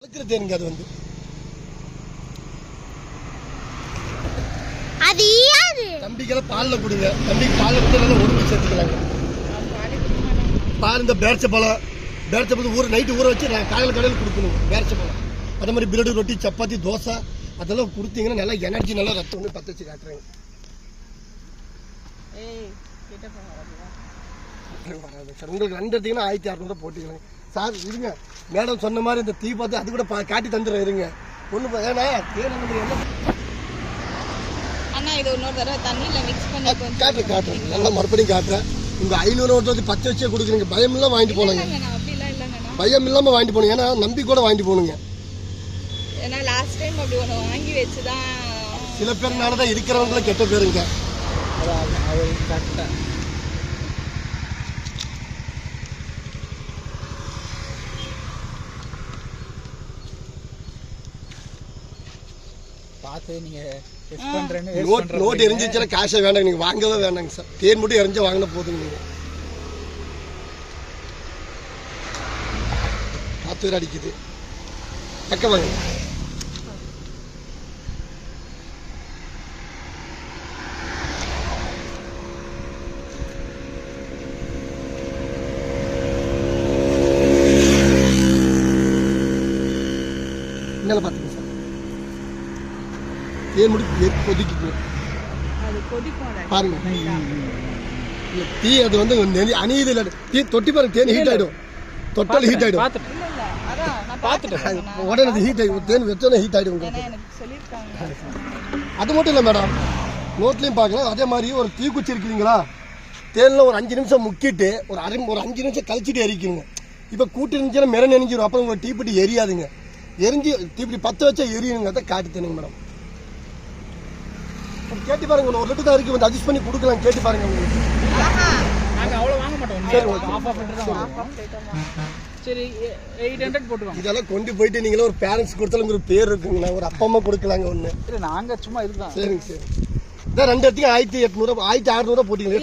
தேனுங்க அது வந்து அது யாரு தம்பிக்கெல்லாம் பால்ல கொடுங்க. தம்பிக்கு பால்ல கொடுத்து நல்லா உருவி சேர்த்துக்கலாங்க. பால் இந்த பேரிச்சப்பழம் ஊற நைட்டு ஊற வச்சு காலையில் கொடுக்கணும். பேரிச்சப்பழம் அதே மாதிரி பிரெட் ரொட்டி சப்பாத்தி தோசை அதெல்லாம் கொடுத்தீங்கன்னா நல்லா எனர்ஜி நல்லா ரத்தம் வந்து பற்ற வச்சு காட்டுறேங்க. சார் உங்களுக்கு 2 எடுத்தீங்கன்னா 1600 போட்டிக்கலாம் சார். இருங்க மேடம் சொன்ன மாதிரி இந்த தீ பார்த்து அது கூட காட்டி தந்துடுறேன். இருங்க ஒன்று ஏன்னா அண்ணா இது இன்னொரு தடவை தண்ணியில் மிக்ஸ் பண்ணி காட்டுறேன் நல்லா மறுபடியும் காட்டுறேன். உங்க 500 ஓட்டு பச்சை வச்சே கொடுக்குறீங்க. பயம் இல்லாம வாங்கிட்டு போனாங்க. பயம் இல்லாம வாங்கிட்டு போகணும். ஏன்னா நம்பி கூட வாங்கிட்டு போகணுங்க. ஏன்னா லாஸ்ட் டைம் அப்படி ஒன்று வாங்கி வச்சுதான் சில பேர்னால தான் இருக்கிறவங்கள கெட்ட பேருங்க. நோட் எரிஞ்சிச்சுன்னா காசை வேண்டாங்க. நீங்க வாங்கவே வேண்டாங்க சார். தேன் மட்டும் எரிஞ்சா வாங்கின போதுங்க. நீங்க 10 பேர் அடிக்குது பக்கம் வாங்க. என்ன பாத்துங்க சார். தேன் மட்டும் கொதிக்குது பாருங்க. தீ அது வந்து அணியுது இல்லை. தீ தொட்டி பாருங்க. தேன் ஹீட் ஆயிடும். தொட்டால் ஹீட் ஆயிடும். உடனே ஹீட் ஆயிடும். தேன் வச்சோன்னே ஹீட் ஆயிடும். அது மட்டும் இல்லை மேடம், நோட்லையும் பார்க்கலாம். அதே மாதிரி ஒரு தீக்குச்சி இருக்குதுங்களா, தேனில் ஒரு 5 நிமிஷம் முக்கிட்டு ஒரு 5 நிமிஷம் கழிச்சிட்டு எரிக்கணுங்க. இப்போ கூட்டு இருந்துச்சுன்னா மிர நெஞ்சிடும். அப்புறம் உங்கள் தீப்பெட்டி எரியாதுங்க. எரிஞ்சு தீப்பெட்டி 10 வச்சா எரியுங்க. அதை காட்டி தருங்க மேடம். கேட்டு பாருங்க. 1 லிட்டர் தான் இருக்கு. வந்து அட்ஜஸ்ட் பண்ணி கொடுக்கலாம். கேட்டு பாருங்க. உங்களுக்கு இதெல்லாம் கொண்டு போயிட்டு நீங்களே ஒரு பேரண்ட்ஸ் கொடுத்தாலும் ஒரு பேர் இருக்குங்களா, ஒரு அப்பா அம்மா கொடுக்கலாங்க. ஒண்ணு நாங்க சும்மா இதுதான். சரிங்க சரி. இதான் 2 இடத்துக்கு 1800 1600 போட்டீங்க.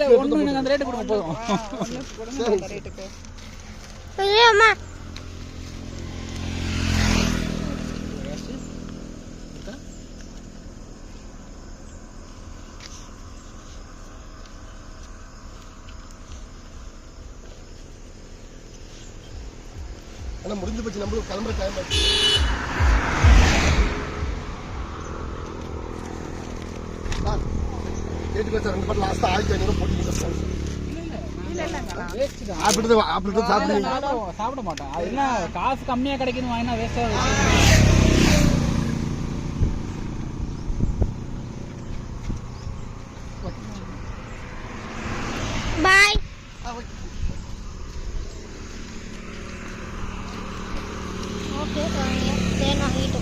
ஆனால் முடிஞ்சு போச்சு. நம்மளுக்கு கிளம்புற டைம் ஆச்சு. கேட்டு பேச 2 பாட்டில் லாஸ்ட்டாக 1500 போட்டீங்க. சாப்பிட மாட்டேன். அது என்ன காசு கம்மியாக கிடைக்குன்னு வாங்கினா வேஸ்ட்டாக. பாய். ஓகே தேன் வாங்கிட்டு